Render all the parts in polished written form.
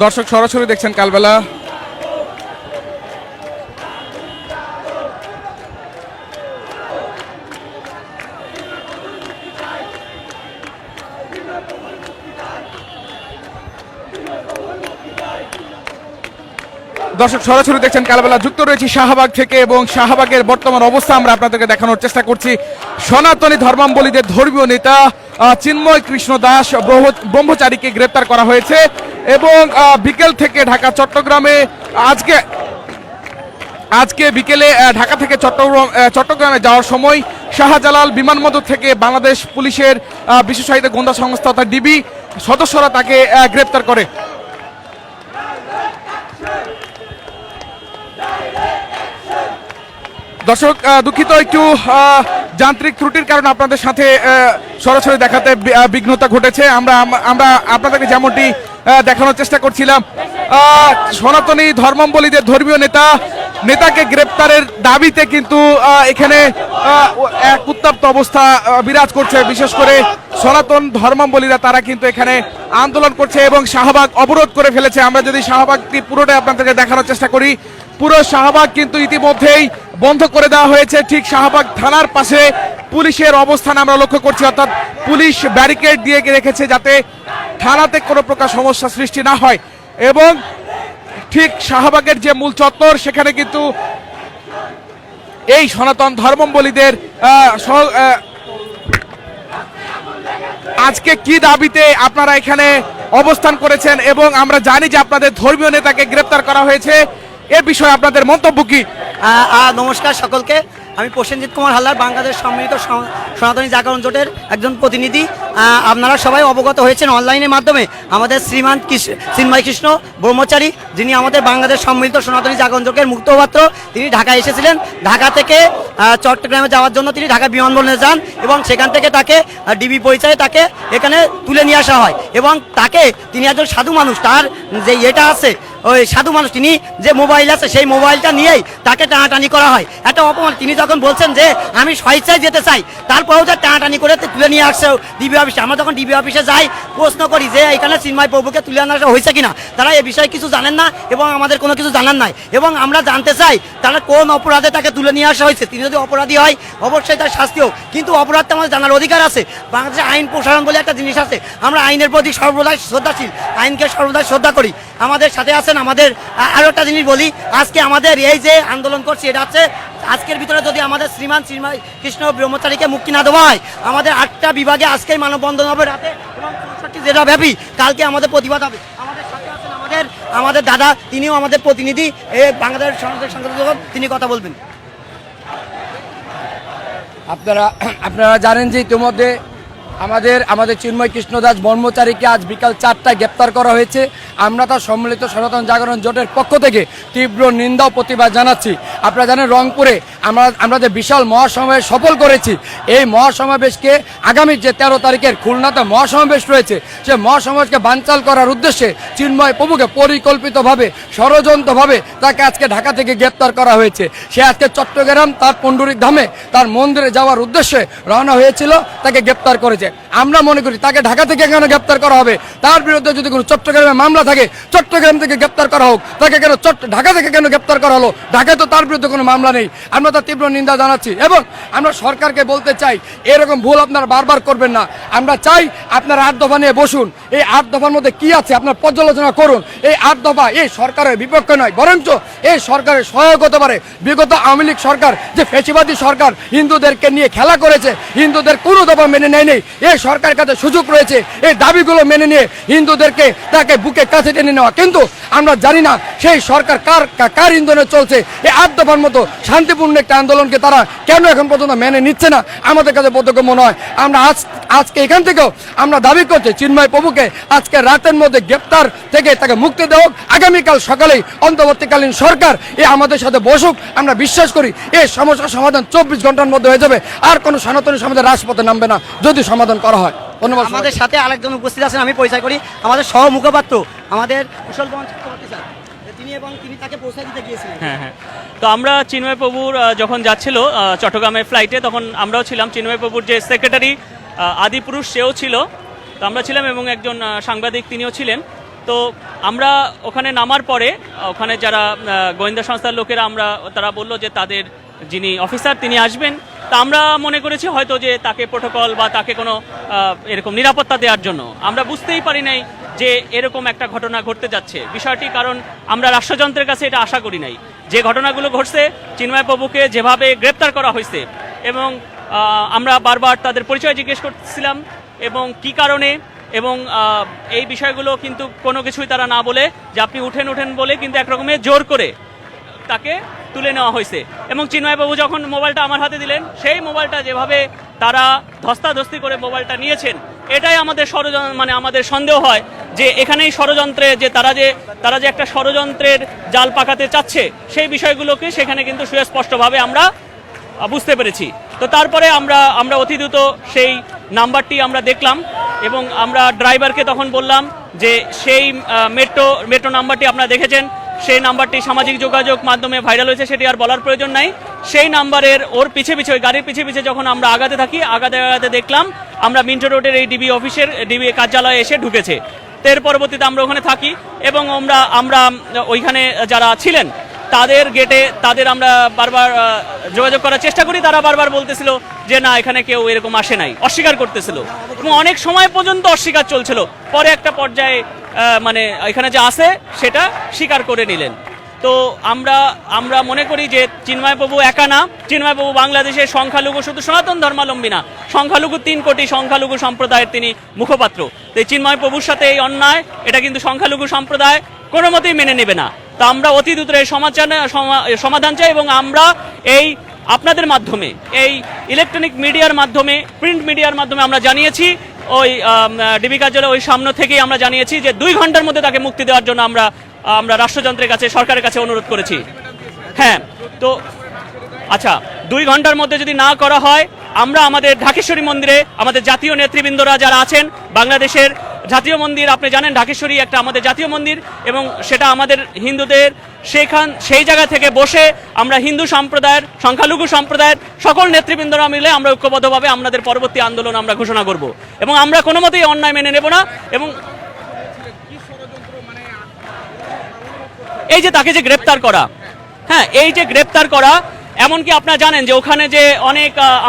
দর্শক সরাসরি দেখছেন কালবেলা। দর্শক সরাসরি দেখছেন কালবেলা, যুক্ত রয়েছি শাহবাগ থেকে এবং শাহবাগের বর্তমান অবস্থা আমরা আপনাদেরকে দেখানোর চেষ্টা করছি। সনাতনী ধর্মাবলম্বীদের ধর্মীয় নেতা চিন্ময় কৃষ্ণ দাস ব্রহ্মচারীকে গ্রেপ্তার করা হয়েছে এবং বিকেল থেকে ঢাকা চট্টগ্রামে আজকে বিকেলে ঢাকা থেকে চট্টগ্রামে যাওয়ার সময় শাহজালাল বিমানবন্দর থেকে বাংলাদেশ পুলিশের বিশেষায়িত গোয়েন্দা সংস্থা অর্থাৎ ডিবি সদস্যরা তাকে গ্রেপ্তার করে। দর্শক দুঃখিত, একটু যান্ত্রিক ত্রুটির কারণে আপনাদের সাথে সরাসরি দেখাতে বিঘ্নতা ঘটেছে। আমরা আপনাদেরকে যেমনটি দেখানোর চেষ্টা করছিলাম, সনাতনী ধর্মাবলম্বীদের ধর্মীয় নেতাকে গ্রেপ্তারের দাবিতে কিন্তু এখানে এক উত্তপ্ত অবস্থা বিরাজ করছে। বিশেষ করে সনাতন ধর্মাবলম্বীরা তারা কিন্তু এখানে আন্দোলন করছে এবং শাহবাগ অবরোধ করে ফেলেছে। আমরা যদি শাহবাগটি পুরোটাই আপনাদেরকে দেখানোর চেষ্টা করি, পুরো শাহবাগ কিন্তু ইতিমধ্যেই বন্ধ করে দেওয়া হয়েছে। ঠিক শাহবাগ থানার পাশে পুলিশের অবস্থান আমরা লক্ষ্য করছি, অর্থাৎ পুলিশ ব্যারিকেড দিয়ে রেখেছে যাতে থানাতে কোনো প্রকার সমস্যা সৃষ্টি না হয়। এবং ঠিক শাহবাগের যে মূল চত্বর সেখানে কিন্তু এই সনাতন ধর্মাবলম্বীদের আজকে কি দাবিতে আপনারা এখানে অবস্থান করেছেন এবং আমরা জানি যে আপনাদের ধর্মীয় নেতাকে গ্রেপ্তার করা হয়েছে, এ বিষয়ে আপনাদের মন্তব্য কি? নমস্কার সকলকে, আমি প্রসেনজিৎ কুমার হালদার, বাংলাদেশ সম্মিলিত সনাতনী জাগরণ জোটের একজন প্রতিনিধি। আপনারা সবাই অবগত হয়েছেন অনলাইনের মাধ্যমে আমাদের শ্রীমান চিন্ময় কৃষ্ণ ব্রহ্মচারী, যিনি আমাদের বাংলাদেশ সম্মিলিত সনাতনী জাগরণ জোটের মুখপাত্র, তিনি ঢাকায় এসেছিলেন। ঢাকা থেকে চট্টগ্রামে যাওয়ার জন্য তিনি ঢাকা বিমানবন্দরে যান এবং সেখান থেকে তাকে ডিবি পরিচয়ে তাকে এখানে তুলে নিয়ে আসা হয় এবং তিনি একজন সাধু মানুষ, তার যে এটা আছে ওই সাধু মানুষ, তিনি যে মোবাইল আছে সেই মোবাইলটা নিয়েই তাকে টানাটানি করা হয়। একটা অপমান। তিনি যখন বলছেন যে আমি স্বেচ্ছায় যেতে চাই, তারপরেও যে টানাটানি করে তুলে নিয়ে আসছে ডিবি অফিসে। আমরা যখন ডিবি অফিসে যাই, প্রশ্ন করি যে এখানে চিন্ময় প্রভুকে তুলে আনা হয়েছে কিনা, তারা এ বিষয়ে কিছু জানেন না এবং আমাদের কোনো কিছু জানান নাই। এবং আমরা জানতে চাই তারা কোন অপরাধে তাকে তুলে নিয়ে আসা হয়েছে। তিনি যদি অপরাধী হয় অবশ্যই তার শাস্তি হোক, কিন্তু অপরাধটা আমাদের জানার অধিকার আছে। বাংলাদেশে আইন প্রসারণ বলে একটা জিনিস আছে, আমরা আইনের প্রতি সর্বদাই শ্রদ্ধাশীল, আইনকে সর্বদাই শ্রদ্ধা করি। আমাদের সাথে আছেন আমাদের আরও একটা জিনিস বলি, আজকে আমাদের এই যে আন্দোলন করছি এটা হচ্ছে আজকের ভিতরে যদি আমাদের শ্রীমান চিন্ময় কৃষ্ণ ব্রহ্মচারীকে মুক্তি না দেওয়া হয়, আমাদের 8টা বিভাগে আজকেই মানববন্ধন হবে রাতে এবং 64 জেলা ব্যাপী কালকে আমাদের প্রতিবাদ হবে। আমাদের সাথে আছেন আমাদের দাদা, তিনিও আমাদের প্রতিনিধি বাংলাদেশ সনাতন সংগঠন, তিনি কথা বলবেন। আপনারা জানেন যে ইতিমধ্যে আমাদের চিন্ময় কৃষ্ণ দাস ব্রহ্মচারীকে আজ বিকাল 4টায় গ্রেপ্তার করা হয়েছে। আমরা তার সম্মিলিত সনাতন জাগরণ জোটের পক্ষ থেকে তীব্র নিন্দা ও প্রতিবাদ জানাচ্ছি। আপনারা জানেন রংপুরে আমরা যে বিশাল মহাসমাবেশ সফল করেছি, এই মহাসমাবেশকে আগামী যে 13 তারিখের খুলনাতে মহাসমাবেশ রয়েছে, সে মহাসমাবেশকে বানচাল করার উদ্দেশ্যে চিন্ময় প্রভুকে পরিকল্পিতভাবে ষড়যন্ত্রভাবে তাকে আজকে ঢাকা থেকে গ্রেপ্তার করা হয়েছে। সে আজকে চট্টগ্রাম তার পণ্ডরিক ধামে তার মন্দিরে যাওয়ার উদ্দেশ্যে রওনা হয়েছিল, তাকে গ্রেপ্তার করেছে। আমরা মনে করি তাকে ঢাকা থেকে কেন গ্রেপ্তার করা হবে? তার বিরুদ্ধে যদি কোনো চট্টগ্রামে মামলা থাকে চট্টগ্রাম থেকে গ্রেপ্তার করা হোক, তাকে কেন ঢাকা থেকে কেন গ্রেপ্তার করা হলো? ঢাকায় তো তার বিরুদ্ধে কোনো মামলা নেই। আমরা তার তীব্র নিন্দা জানাচ্ছি এবং আমরা সরকারকে বলতে চাই এরকম ভুল আপনারা বারবার করবেন না। আমরা চাই আপনারা 8 দফা নিয়ে বসুন, এই 8 দফার মধ্যে কি আছে আপনার পর্যালোচনা করুন। এই 8 দফা এই সরকারের বিপক্ষে নয়, বরঞ্চ এই সরকারের সহায়ক হতে পারে। বিগত আওয়ামী লীগ সরকার যে ফ্যাসিবাদী সরকার হিন্দুদেরকে নিয়ে খেলা করেছে, হিন্দুদের কোনো দফা মেনে নেয়নি। এই সরকারের কাছে সুযোগ রয়েছে এই দাবিগুলো মেনে নিয়ে হিন্দুদেরকে তাকে বুকে কাছে টেনে নেওয়া, কিন্তু আমরা জানি না সেই সরকার কার ইন্ধনে চলছে। এই 8 দফার মতো শান্তিপূর্ণ একটা আন্দোলনকে তারা কেন এখন পর্যন্ত মেনে নিচ্ছে না, আমাদের কাছে বোধগম্য নয়। আমরা আজকে এখান থেকেও আমরা দাবি করছি চিন্ময় প্রভুকে আজকে রাতের মধ্যে গ্রেপ্তার থেকে তাকে মুক্তি দেওয়া হোক। আগামীকাল সকালেই অন্তর্বর্তীকালীন সরকার আমাদের সাথে বসুক। আমরা বিশ্বাস করি এই সমস্যার সমাধান 24 ঘন্টার মধ্যে হয়ে যাবে, আর কোনো সনাতনী সমাজের রাজপথে নামবে না যদি সমাধান করা হয়। ধন্যবাদ। আমাদের সাথে আরেকজন উপস্থিত আছেন, আমি পরিচয় করি, আমাদের সহ মুখপাত্র আমাদের কুশলগঞ্জ চক্রবর্তী স্যার, তিনি তাকে পৌঁছে দিতে গিয়েছিলেন। হ্যাঁ, তো আমরা চিন্ময় প্রভুর যখন যাচ্ছিল চট্টগ্রামের ফ্লাইটে, তখন আমরাও ছিলাম। চিন্ময় প্রভুর যে সেক্রেটারি আদিপুরুষ সেও ছিল, তো আমরা ছিলাম এবং একজন সাংবাদিক তিনিও ছিলেন। তো আমরা ওখানে নামার পরে ওখানে যারা গোয়েন্দা সংস্থার লোকেরা তারা বললো যে তাদের যিনি অফিসার তিনি আসবেন। তা আমরা মনে করেছি হয়তো যে তাকে প্রোটোকল বা তাকে কোনো এরকম নিরাপত্তা দেওয়ার জন্য। আমরা বুঝতেই পারি নাই যে এরকম একটা ঘটনা ঘটতে যাচ্ছে বিষয়টি, কারণ আমরা রাষ্ট্রযন্ত্রের কাছে এটা আশা করি নাই। যে ঘটনাগুলো ঘটছে, চিন্ময় প্রভুকে যেভাবে গ্রেপ্তার করা হয়েছে এবং আমরা বারবার তাদের পরিচয় জিজ্ঞেস করছিলাম এবং কি কারণে, এবং এই বিষয়গুলো কিন্তু কোনো কিছুই তারা না বলে যে আপনি উঠেন বলে কিন্তু একরকমের জোর করে তাকে তুলে নেওয়া হয়েছে। এবং চিন্ময়বাবু যখন মোবাইলটা আমার হাতে দিলেন, সেই মোবাইলটা যেভাবে তারা ধস্তাধস্তি করে মোবাইলটা নিয়েছেন, এটাই আমাদের আমাদের সন্দেহ হয় যে এখানেই ষড়যন্ত্রে যে তারা যে একটা ষড়যন্ত্রের জাল পাকাতে চাচ্ছে, সেই বিষয়গুলোকে সেখানে কিন্তু সুস্পষ্টভাবে আমরা বুঝতে পেরেছি। তো তারপরে আমরা অতি দ্রুত সেই নাম্বারটি আমরা দেখলাম এবং আমরা ড্রাইভারকে তখন বললাম যে সেই মেট্রো নাম্বারটি আপনারা দেখেছেন, সেই নাম্বারটি সামাজিক যোগাযোগ মাধ্যমে ভাইরাল হয়েছে, সেটি আর বলার প্রয়োজন নাই। সেই নাম্বারের ওর পিছে ওই গাড়ির পিছে যখন আমরা আগাতে থাকি, আগাতে দেখলাম আমরা মিন্টো রোডের এই ডিবি কার্যালয়ে এসে ঢুকেছে। তো এর পরবর্তীতে আমরা ওখানে থাকি এবং আমরা ওইখানে যারা ছিলেন তাদের গেটে আমরা বারবার যোগাযোগ করার চেষ্টা করি। তারা বারবার বলতেছিল যে না, এখানে কেউ এরকম আসে নাই, অস্বীকার করতেছিল এবং অনেক সময় পর্যন্ত অস্বীকার চলছিল। পরে একটা পর্যায়ে এখানে যা আছে সেটা স্বীকার করে নিলেন। তো আমরা মনে করি যে চিন্ময়বাবু একা না, চিন্ময়বাবু বাংলাদেশের সংখ্যালঘু, শুধু সনাতন ধর্মাবলম্বী না, সংখ্যালঘু 3 কোটি সংখ্যালঘু সম্প্রদায়ের তিনি মুখপাত্র। তো এই চিন্ময়বাবুর সাথে এই অন্যায়, এটা কিন্তু সংখ্যালঘু সম্প্রদায় কোনো মতেই মেনে নেবে না। তা আমরা অতি দ্রুত এই সমাধান চাই এবং আমরা এই আপনাদের মাধ্যমে, এই ইলেকট্রনিক মিডিয়ার মাধ্যমে, প্রিন্ট মিডিয়ার মাধ্যমে আমরা জানিয়েছি, ওই ডিবি কার্যালয় ওই সামনে থেকেই আমরা জানিয়েছি যে 2 ঘন্টার মধ্যে তাকে মুক্তি দেওয়ার জন্য আমরা রাষ্ট্রযন্ত্রের কাছে, সরকারের কাছে অনুরোধ করেছি। হ্যাঁ, তো আচ্ছা, 2 ঘন্টার মধ্যে যদি না করা হয়, আমরা আমাদের ঢাকেশ্বরী মন্দিরে আমাদের জাতীয় নেতৃবৃন্দরা যারা আছেন, বাংলাদেশের জাতীয় মন্দির, আপনি জানেন ঢাকেশ্বরী একটা আমাদের জাতীয় মন্দির এবং সেটা আমাদের হিন্দুদের, সেই জায়গা থেকে বসে আমরা হিন্দু সম্প্রদায়ের, সংখ্যালঘু সম্প্রদায়ের সকল নেতৃবৃন্দরা মিলে আমরা ঐক্যবদ্ধভাবে আমাদের পরবর্তী আন্দোলন আমরা ঘোষণা করব এবং আমরা কোনো মতেই অন্যায় মেনে নেব না। এবং এই যে তাকে যে গ্রেপ্তার করা, হ্যাঁ, এই যে গ্রেপ্তার করা, এমনকি আপনারা জানেন যে ওখানে যে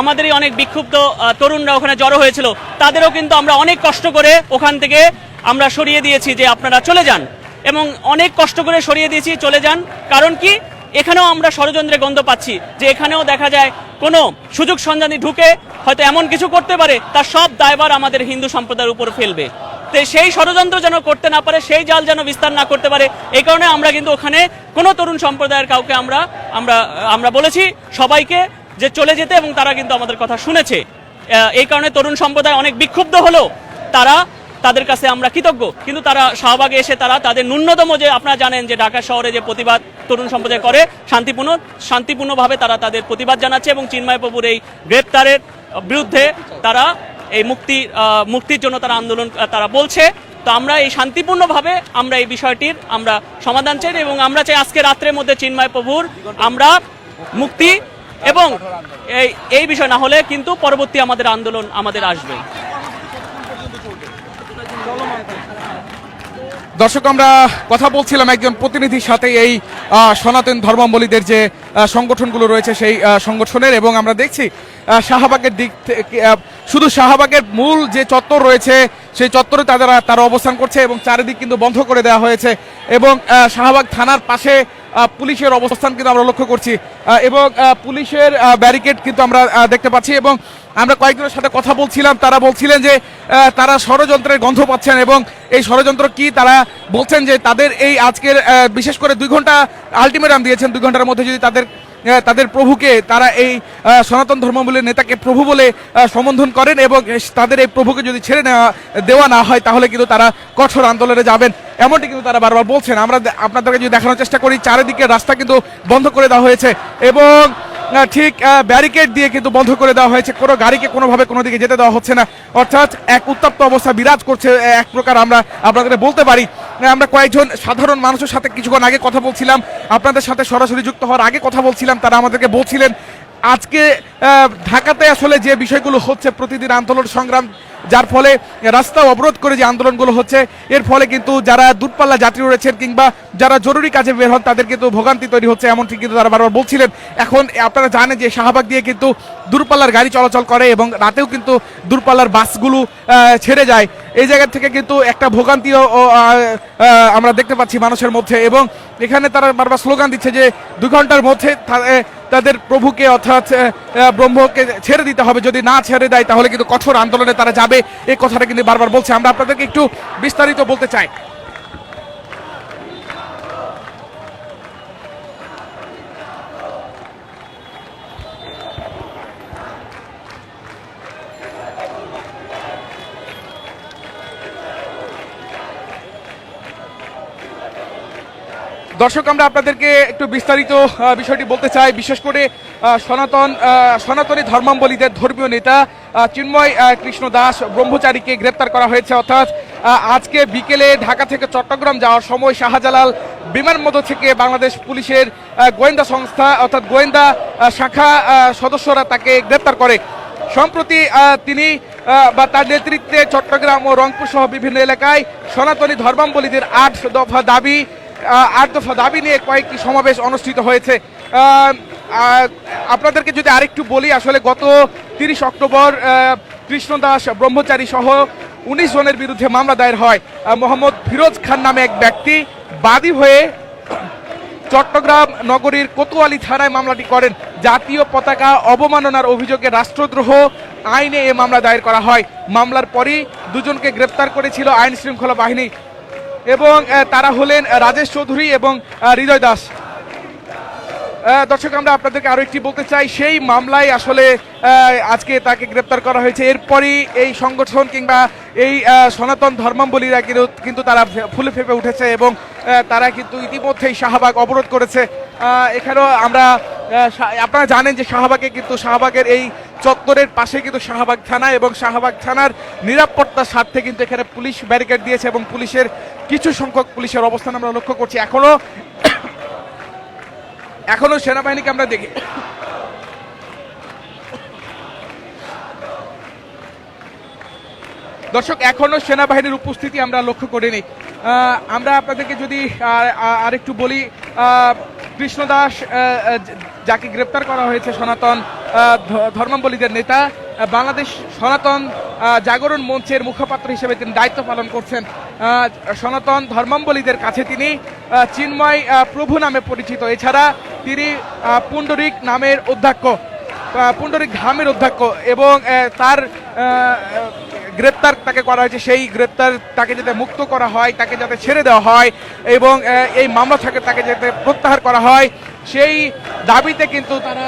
আমাদেরই অনেক বিক্ষুব্ধ তরুণরা ওখানে জড়ো হয়েছিল, তাদেরও কিন্তু আমরা অনেক কষ্ট করে ওখান থেকে আমরা সরিয়ে দিয়েছি যে আপনারা চলে যান, এবং অনেক কষ্ট করে সরিয়ে দিয়েছি, চলে যান। কারণ কি, এখানেও আমরা ষড়যন্ত্রের গন্ধ পাচ্ছি যে এখানেও দেখা যায় কোনো সুযোগ সন্ধানী ঢুকে হয়তো এমন কিছু করতে পারে, তার সব দায়ভার আমাদের হিন্দু সম্প্রদায়ের উপর ফেলবে। তো সেই ষড়যন্ত্র যেন করতে না পারে, সেই জাল যেন বিস্তার না করতে পারে, এই কারণে আমরা কিন্তু ওখানে কোনো তরুণ সম্প্রদায়ের কাউকে আমরা বলেছি সবাইকে যে চলে যেতে, এবং তারা কিন্তু আমাদের কথা শুনেছে। এই কারণে তরুণ সম্প্রদায় অনেক বিক্ষুব্ধ হলো, তাদের কাছে আমরা কৃতজ্ঞ। কিন্তু তারা শাহবাগে এসে তাদের ন্যূনতম, যে আপনারা জানেন যে ঢাকা শহরে যে প্রতিবাদ তরুণ সম্প্রদায় করে, শান্তিপূর্ণভাবে তারা তাদের প্রতিবাদ জানাচ্ছে এবং চিন্ময়বাবুর এই গ্রেপ্তারের বিরুদ্ধে তারা এই মুক্তির জন্য তারা আন্দোলন তারা বলছে। তো আমরা এই শান্তিপূর্ণভাবে আমরা এই বিষয়টির আমরা সমাধান চাই এবং আমরা চাই আজকে রাত্রের মধ্যে চিন্ময়বাবুর আমরা মুক্তি, এবং এই বিষয় না হলে কিন্তু পরবর্তী আমাদের আন্দোলন আমাদের আসবে। দর্শক, আমরা কথা বলছিলাম একজন প্রতিনিধির সাথে এই সনাতন ধর্মাবলম্বীদের যে সংগঠনগুলো রয়েছে সেই সংগঠনের, এবং আমরা দেখছি শাহবাগের দিক থেকে, শুধু শাহবাগের মূল যে চত্বর রয়েছে সেই চত্বরে তারা অবস্থান করছে এবং চারিদিক কিন্তু বন্ধ করে দেওয়া হয়েছে, এবং শাহবাগ থানার পাশে পুলিশের অবস্থান কিন্তু আমরা লক্ষ্য করছি এবং পুলিশের ব্যারিকেড কিন্তু আমরা দেখতে পাচ্ছি। এবং আমরা কয়েকজনের সাথে কথা বলছিলাম, তারা বলছিলেন যে তারা ষড়যন্ত্রের গন্ধ পাচ্ছেন এবং এই ষড়যন্ত্র কি, তারা বলছেন যে তাদের এই আজকের বিশেষ করে 2 ঘন্টা আলটিমেটাম দিয়েছেন, 2 ঘন্টার মধ্যে যদি তাদের প্রভুকে, তারা এই সনাতন ধর্মাবলম্বী নেতাকে প্রভু বলে সম্বোধন করেন এবং তাদের এই প্রভুকে যদি ছেড়ে দেওয়া না হয়, তাহলে কিন্তু তারা কঠোর আন্দোলনে যাবেন, এমনটি কিন্তু তারা বারবার বলছেন। আমরা আপনাদেরকে যদি দেখানোর চেষ্টা করি, চারিদিকে রাস্তা কিন্তু বন্ধ করে দেওয়া হয়েছে এবং ঠিক ব্যারিকেড দিয়ে কিন্তু বন্ধ করে দেওয়া হয়েছে, কোনো গাড়িকে কোনোভাবে কোনো দিকে যেতে দেওয়া হচ্ছে না, অর্থাৎ এক উত্তপ্ত অবস্থা বিরাজ করছে এক প্রকার আমরা আপনাদের বলতে পারি। আমরা কয়েকজন সাধারণ মানুষের সাথে কিছুক্ষণ আগে কথা বলছিলাম, আপনাদের সাথে সরাসরি যুক্ত হওয়ার আগে কথা বলছিলাম, তারা আমাদেরকে বলছিলেন আজকে ঢাকাতে আসলে যে বিষয়গুলো হচ্ছে, প্রতিদিন আন্দোলন সংগ্রাম যার ফলে রাস্তা অবরোধ করে যে আন্দোলনগুলো হচ্ছে, এর ফলে কিন্তু যারা দূরপাল্লা যাত্রী রয়েছেন কিংবা যারা জরুরি কাজে বের হন তাদের কিন্তু ভোগান্তি তৈরি হচ্ছে, এমনটি কিন্তু তারা বারবার বলছিলেন। এখন আপনারা জানেন যে শাহবাগ দিয়ে কিন্তু দূরপাল্লার গাড়ি চলাচল করে এবং রাতেও কিন্তু দূরপাল্লার বাসগুলো ছেড়ে যায়। এই জায়গা থেকে কিন্তু একটা ভোগান্তিও আমরা দেখতে পাচ্ছি মানুষের মধ্যে, এবং এখানে তারা বারবার স্লোগান দিচ্ছে যে 2 ঘন্টার মধ্যে তাদের প্রভুকে অর্থাৎ ব্রহ্মকে ছেড়ে দিতে হবে, যদি না ছেড়ে দেয় তাহলে কিন্তু কঠোর আন্দোলনে তারা যাবে, এই কথাটা কিন্তু বারবার বলছে। আমরা আপনাদেরকে একটু বিস্তারিত বলতে চাই। দর্শক, আমরা আপনাদেরকে একটু বিস্তারিত বিষয়টি বলতে চাই। বিশেষ করে সনাতনী ধর্মাবলীদের ধর্মীয় নেতা চিন্ময় কৃষ্ণ দাস ব্রহ্মচারীকে গ্রেপ্তার করা হয়েছে। অর্থাৎ আজকে বিকেলে ঢাকা থেকে চট্টগ্রাম যাওয়ার সময় শাহজালাল বিমানবন্দর থেকে বাংলাদেশ পুলিশের গোয়েন্দা সংস্থা অর্থাৎ গোয়েন্দা শাখা সদস্যরা তাকে গ্রেপ্তার করে। সম্প্রতি তিনি বা তার নেতৃত্বে চট্টগ্রাম ও রংপুর সহ বিভিন্ন এলাকায় সনাতনী ধর্মাবলীদের 8 দফা দাবি নিয়ে কয়েকটি সমাবেশ অনুষ্ঠিত হয়েছে। আপনাদেরকে যদি আরেকটু বলি, আসলে গত 30 অক্টোবর কৃষ্ণদাস ব্রহ্মচারী সহ 19 জনের বিরুদ্ধে মামলা দায়ের হয়। মোহাম্মদ ফিরোজ খান নামে এক ব্যক্তি বাদী হয়ে চট্টগ্রাম নগরীর কোতোয়ালি থানায় মামলাটি করেন। জাতীয় পতাকা অবমাননার অভিযোগে রাষ্ট্রদ্রোহ আইনে এ মামলা দায়ের করা হয়। মামলার পরই দুজনকে গ্রেপ্তার করেছিল আইন শৃঙ্খলা বাহিনী, এবং তারা হলেন রাজেশ চৌধুরী এবং হৃদয় দাস। দর্শক, আমরা আপনাদেরকে আরো একটি বলতে চাই, সেই মামলায় আসলে আজকে তাকে গ্রেপ্তার করা হয়েছে। এরপরই এই সংগঠন কিংবা এই সনাতন ধর্মাবলীরা কিন্তু তারা ফুলে ফেপে উঠেছে এবং তারা কিন্তু ইতিমধ্যেই শাহবাগ অবরোধ করেছে। এখানেও আমরা আপনারা জানেন যে শাহবাগের এই চত্বরের পাশে কিন্তু শাহবাগ থানা, এবং শাহবাগ থানার নিরাপত্তার স্বার্থে কিন্তু এখানে পুলিশ ব্যারিকেড দিয়েছে এবং পুলিশের কিছু সংখ্যক পুলিশের অবস্থান আমরা লক্ষ্য করছি। এখনো সেনাবাহিনীকে আমরা দেখি। দর্শক, এখনো সেনাবাহিনীর উপস্থিতি আমরা লক্ষ্য করিনি। আমরা আপনাদেরকে যদি আরেকটু বলি, কৃষ্ণদাস যাকে গ্রেপ্তার করা হয়েছে সনাতন ধর্মাবলীদের নেতা, বাংলাদেশ সনাতন জাগরণ মঞ্চের মুখপাত্র হিসেবে তিনি দায়িত্ব পালন করছেন। সনাতন ধর্মাবলীদের কাছে তিনি চিন্ময় প্রভু নামে পরিচিত। এছাড়া তিনি পুণ্ডরিক ধামের অধ্যক্ষ, এবং তার গ্রেপ্তার তাকে করা হয়েছে। সেই গ্রেপ্তার তাকে যাতে মুক্ত করা হয়, তাকে যাতে ছেড়ে দেওয়া হয় এবং এই মামলা থেকে তাকে যাতে প্রত্যাহার করা হয়, সেই দাবিতে কিন্তু তারা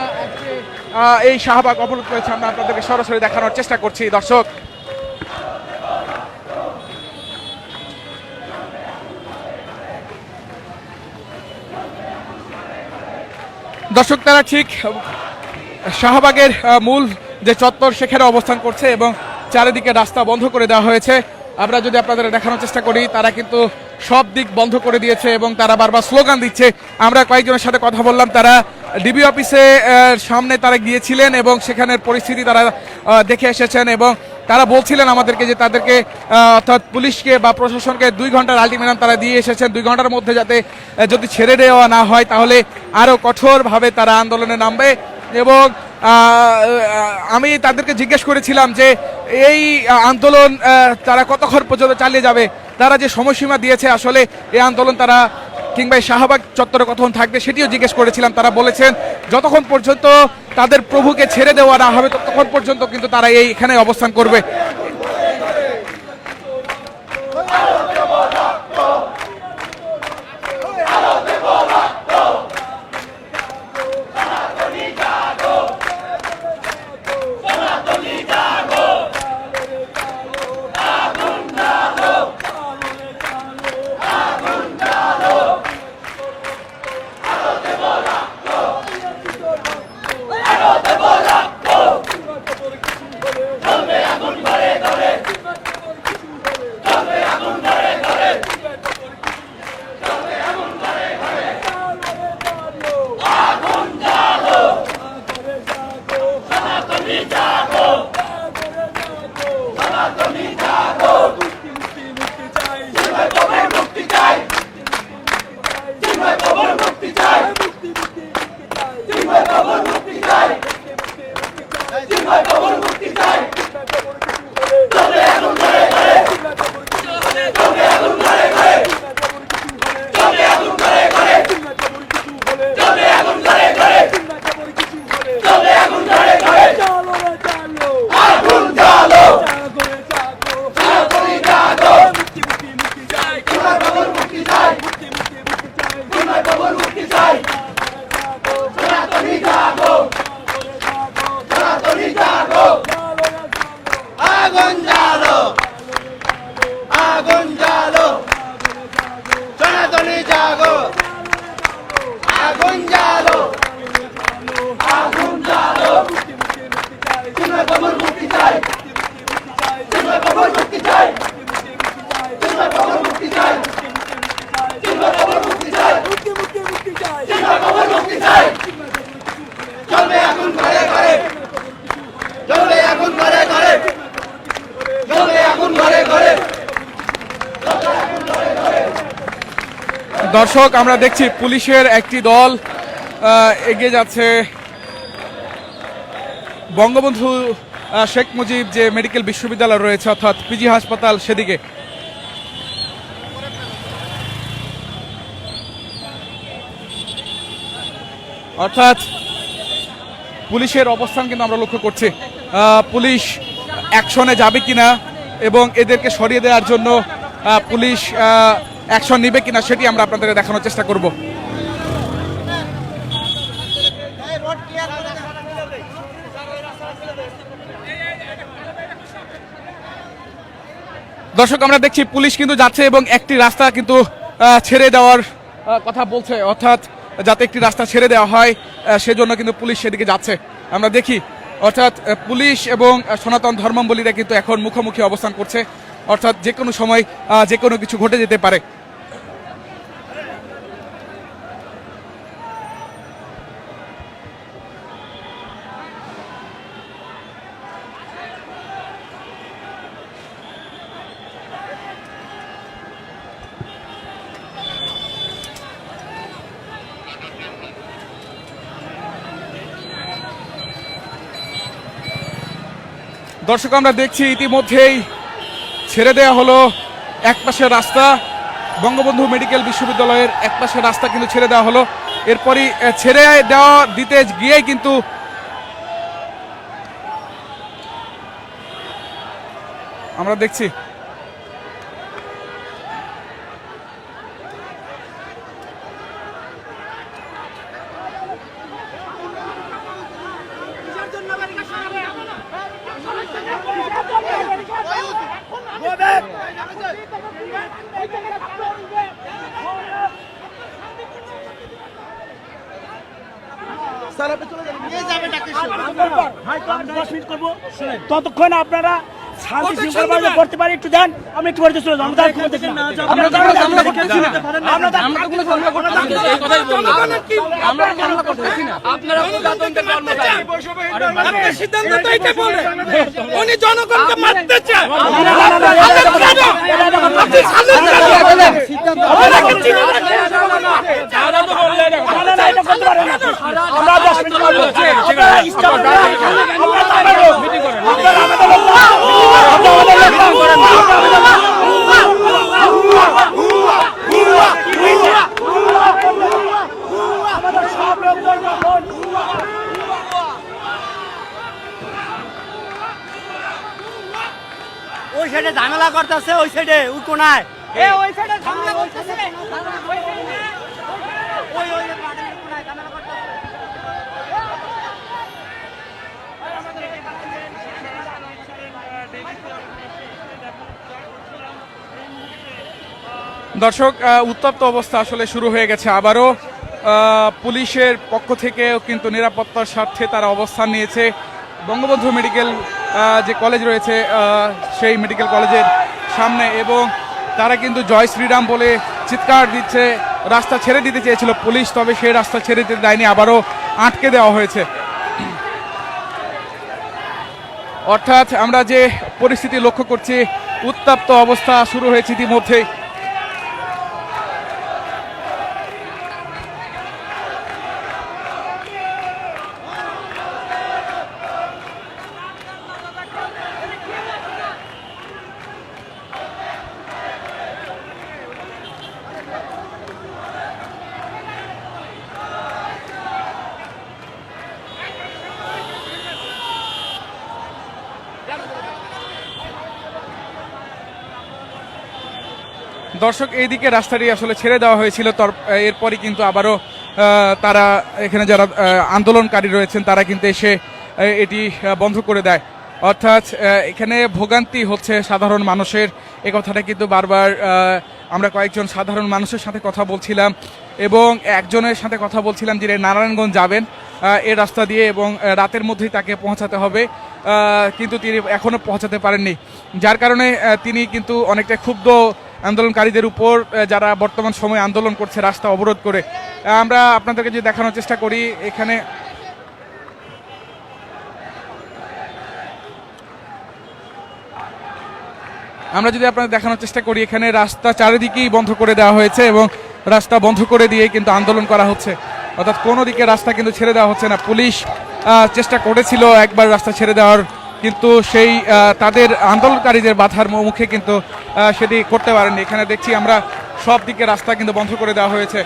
এই শাহবাগ অবরোধ করেছে। আমরা আপনাদেরকে সরাসরি দেখানোর চেষ্টা করছি। দর্শক, তারা ঠিক শাহবাগের মূল যে চত্বর সেখানে অবস্থান করছে এবং চারিদিকে রাস্তা বন্ধ করে দেওয়া হয়েছে। আমরা যদি আপনাদের দেখানোর চেষ্টা করি, তারা কিন্তু সব দিক বন্ধ করে দিয়েছে এবং তারা বারবার স্লোগান দিচ্ছে। আমরা কয়েকজনের সাথে কথা বললাম, তারা ডিবি অফিসে সামনে তারা গিয়েছিলেন এবং সেখানের পরিস্থিতি তারা দেখে এসেছেন, এবং তারা বলছিলেন আমাদেরকে যে তাদেরকে অর্থাৎ পুলিশকে বা প্রশাসনকে 2 ঘন্টার আলটিমেটাম তারা দিয়ে এসেছেন। 2 ঘন্টার মধ্যে যদি ছেড়ে দেওয়া না হয় তাহলে আরও কঠোরভাবে তারা আন্দোলনে নামবে। এবং আমি তাদেরকে জিজ্ঞেস করেছিলাম যে এই আন্দোলন তারা কতক্ষণ পর্যন্ত চালিয়ে যাবে। তারা যে সময়সীমা দিয়েছে, আসলে এই আন্দোলন তারা কিংবা শাহবাগ চত্বরে কতক্ষণ থাকবে সেটিও জিজ্ঞেস করেছিলাম। তারা বলেছেন যতক্ষণ পর্যন্ত তাদের প্রভুকে ছেড়ে দেওয়া না হবে ততক্ষণ পর্যন্ত কিন্তু তারা এইখানে অবস্থান করবে। আগুন ভরে দাও। দর্শক আমরা দেখছি পুলিশের একটি দল এগিয়ে যাচ্ছে বঙ্গবন্ধু শেখ মুজিব যে মেডিকেল বিশ্ববিদ্যালয় রয়েছে অর্থাৎ পিজি হাসপাতাল সেদিকে। অর্থাৎ পুলিশের অবস্থান কিন্তু আমরা লক্ষ্য করছি, পুলিশ অ্যাকশনে যাবে কিনা এবং এদেরকে সরিয়ে দেওয়ার জন্য পুলিশ অ্যাকশন নেবে কিনা সেটি আমরা আপনাদের দেখানোর চেষ্টা করব। দর্শক আমরা দেখছি পুলিশ কিন্তু যাচ্ছে এবং একটি রাস্তা কিন্তু ছেড়ে দেওয়ার কথা বলছে, অর্থাৎ যাতে একটি রাস্তা ছেড়ে দেওয়া হয় সেজন্য কিন্তু পুলিশ সেদিকে যাচ্ছে। আমরা দেখি অর্থাৎ পুলিশ এবং সনাতন ধর্মাবলীরা কিন্তু এখন মুখোমুখি অবস্থান করছে, অর্থাৎ যে কোনো সময় যে কোনো কিছু ঘটে যেতে পারে। দর্শক আমরা দেখছি ইতিমধ্যেই ছেড়ে দেওয়া হলো একপাশের রাস্তা, বঙ্গবন্ধু মেডিকেল বিশ্ববিদ্যালয়ের একপাশের রাস্তা কিন্তু ছেড়ে দেওয়া হলো। এরপরই ছেড়ে দেওয়া দিতে গিয়েই কিন্তু আমরা দেখছি ততক্ষণ আপনারা শান্তি শৃঙ্খলা করতে পারি, একটু দেন আমি একটু বাড়িতে চলে যাবো। উনি জনগণকে মারতে চায়। ওই সাইডে ঝামেলা করতেছে, ওই সাইডে ওই কোনায় ওই সাইডে ঝামেলা করতেছে। দর্শক উত্তপ্ত অবস্থা আসলে শুরু হয়ে গেছে আবারও। পুলিশের পক্ষ থেকেও কিন্তু নিরাপত্তার স্বার্থে তারা অবস্থান নিয়েছে বঙ্গবন্ধু মেডিকেল যে কলেজ রয়েছে সেই মেডিকেল কলেজের সামনে, এবং তারা কিন্তু জয় শ্রীরাম বলে চিৎকার দিচ্ছে। রাস্তা ছেড়ে দিতে চেয়েছিল পুলিশ, তবে সেই রাস্তা ছেড়ে দিতে দেয়নি, আবারও আটকে দেওয়া হয়েছে। অর্থাৎ আমরা যে পরিস্থিতি লক্ষ্য করছি, উত্তপ্ত অবস্থা শুরু হয়েছে ইতিমধ্যেই। দর্শক এইদিকে রাস্তাটি আসলে ছেড়ে দেওয়া হয়েছিল, এরপরই কিন্তু আবারও তারা এখানে যারা আন্দোলনকারী রয়েছেন তারা কিন্তু এসে এটি বন্ধ করে দেয়। অর্থাৎ এখানে ভোগান্তি হচ্ছে সাধারণ মানুষের, এ কথাটা কিন্তু বারবার আমরা কয়েকজন সাধারণ মানুষের সাথে কথা বলছিলাম এবং একজনের সাথে কথা বলছিলাম যিনি নারায়ণগঞ্জ যাবেন এই রাস্তা দিয়ে এবং রাতের মধ্যেই তাকে পৌঁছাতে হবে, কিন্তু তিনি এখনও পৌঁছাতে পারেননি, যার কারণে তিনি কিন্তু অনেকটা ক্ষুব্ধ আন্দোলনকারীদের উপর যারা বর্তমান সময়ে আন্দোলন করছে রাস্তা অবরোধ করে। আমরা আপনাদেরকে যদি দেখানোর চেষ্টা করি, এখানে আমরা যদি আপনাদের দেখানোর চেষ্টা করি, এখানে রাস্তা চারিদিকেই বন্ধ করে দেওয়া হয়েছে এবং রাস্তা বন্ধ করে দিয়ে কিন্তু আন্দোলন করা হচ্ছে, অর্থাৎ কোনো দিকে রাস্তা কিন্তু ছেড়ে দেওয়া হচ্ছে না। পুলিশ চেষ্টা করেছিল একবার রাস্তা ছেড়ে দেওয়ার, কিন্তু সেই তাদের আন্দোলনকারীদের বাধার মুখে কিন্তু সেটি করতে পারেনি। এখানে দেখছি আমরা সব দিকে রাস্তা কিন্তু বন্ধ করে দেওয়া হয়েছে,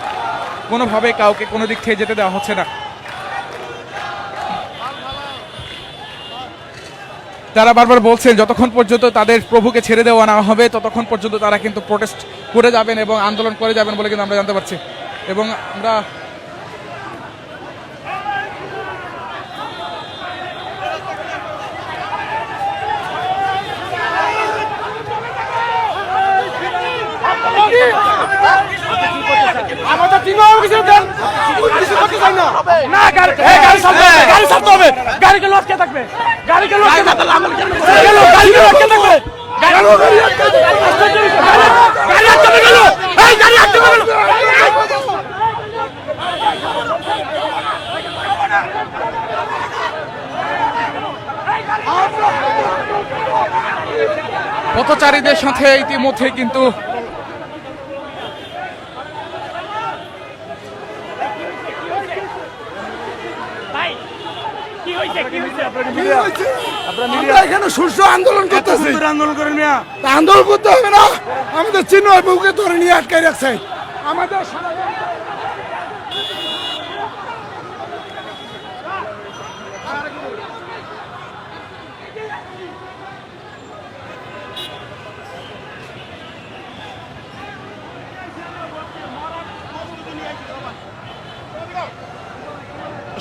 কোনোভাবে কাউকে কোনো দিক থেকে যেতে দেওয়া হচ্ছে না। তারা বারবার বলছেন যতক্ষণ পর্যন্ত তাদের প্রভুকে ছেড়ে দেওয়া না হবে ততক্ষণ পর্যন্ত তারা কিন্তু প্রোটেস্ট করে যাবেন এবং আন্দোলন করে যাবেন বলে কিন্তু আমরা জানতে পারছি। এবং আমরা আমাদের তিন কিছু দেন, কিছু করতে চাই না। না গাড়ি ছাড়তে হবে, গাড়িকে লটকে থাকবে, গাড়িকে লটকে থাকবে, গাড়িকে লটকে থাকবে, গাড়ি আটকে গেল, এই গাড়ি আটকে গেল। পথচারীদের সাথে ইতিমধ্যে কিন্তু আমরা এখানে সুস্থ আন্দোলন করতেছি, আন্দোলন করে নিয়ে আন্দোলন করতে হবে না। আমাদের চিন্ময় বাবুকে ধরে নিয়ে আটকাই রাখছে আমাদের।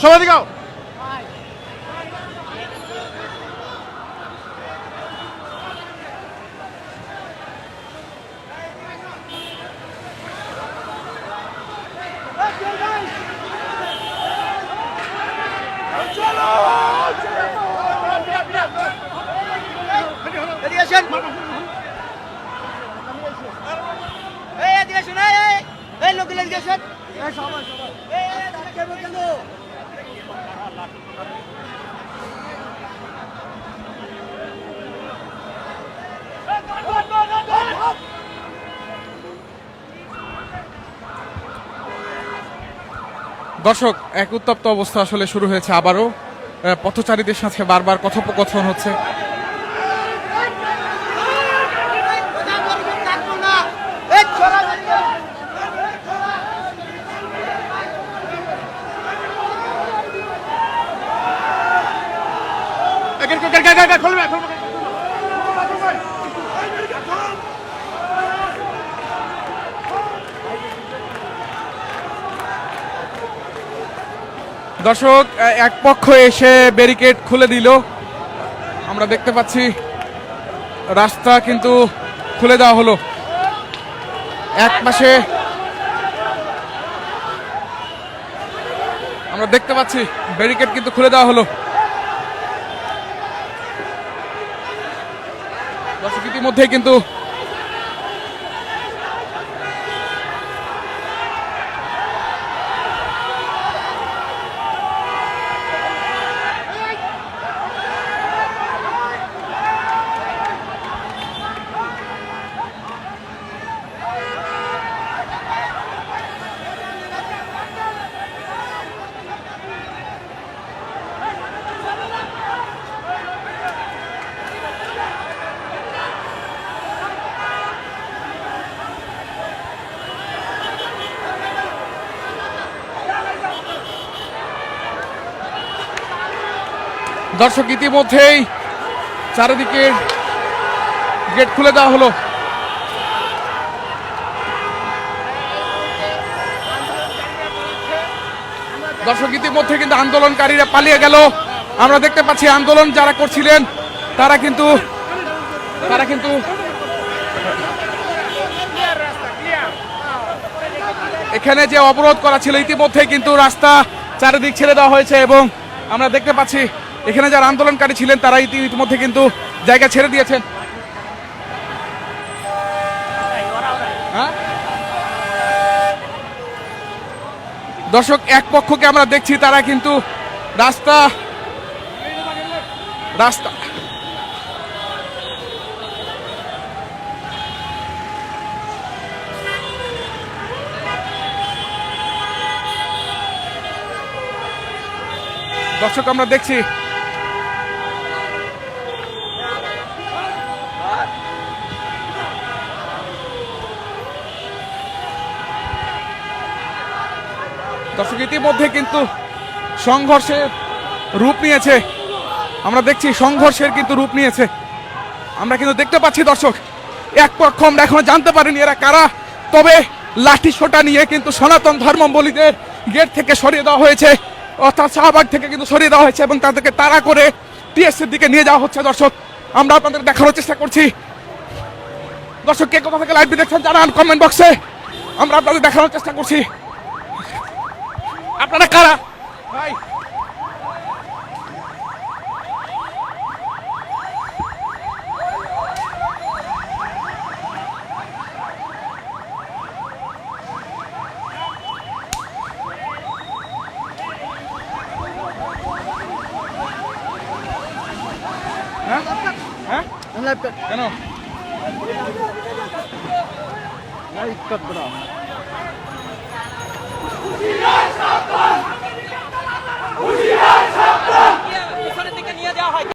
সবাই দিকে দর্শক, এক উত্তপ্ত অবস্থা আসলে শুরু হয়েছে আবারও। পথচারীদের সাথে বারবার কথোপকথন হচ্ছে। দর্শক, এক পক্ষ এসে ব্যারিকেড খুলে দিল, আমরা দেখতে পাচ্ছি রাস্তা কিন্তু খুলে দেওয়া হলো। এক পাশে আমরা দেখতে পাচ্ছি ব্যারিকেড কিন্তু খুলে দেওয়া হলো। দর্শক, ইতিমধ্যে কিন্তু দর্শক ইতিমধ্যেই চারিদিকে গেট খুলে দেওয়া হলো। দর্শক, ইতিমধ্যে কিন্তু আন্দোলনকারীরা পালিয়ে গেল। আমরা দেখতে পাচ্ছি আন্দোলন যারা করছিলেন তারা কিন্তু এখানে যে অবরোধ করা ছিল ইতিমধ্যে কিন্তু রাস্তা চারিদিক ছেড়ে দেওয়া হয়েছে এবং আমরা দেখতে পাচ্ছি এখানে যারা আন্দোলনকারী ছিলেন তারা ইতিমধ্যে কিন্তু জায়গা ছেড়ে দিয়েছেন। দর্শক, এক পক্ষকে আমরা দেখছি তারা কিন্তু রাস্তা দর্শক আমরা দেখছি দর্শক ইতিমধ্যে কিন্তু সংঘর্ষের রূপ নিয়েছে। আমরা দেখছি সংঘর্ষের কিন্তু রূপ নিয়েছে। আমরা কিন্তু দেখতে পাচ্ছি দর্শক, এক পক্ষ আমরা এখনো জানতে পারিনি এরা কারা, তবে লাঠি সোটা নিয়ে কিন্তু সনাতন ধর্মাবলম্বীদের গেট থেকে সরিয়ে দেওয়া হয়েছে, অর্থাৎ শাহবাগ থেকে কিন্তু সরিয়ে দেওয়া হয়েছে এবং তাদেরকে তাড়া করে টিএসসির দিকে নিয়ে যাওয়া হচ্ছে। দর্শক আমরা আপনাদের দেখানোর চেষ্টা করছি। দর্শক কে কোথা থেকে লাইভটি দেখছেন জানান কমেন্ট বক্সে, আমরা আপনাদের দেখানোর চেষ্টা করছি। আপনারা কারা ভাই? হ্যাঁ হ্যাঁ কেন পিছনের দিকে নিয়ে যাওয়া হয়।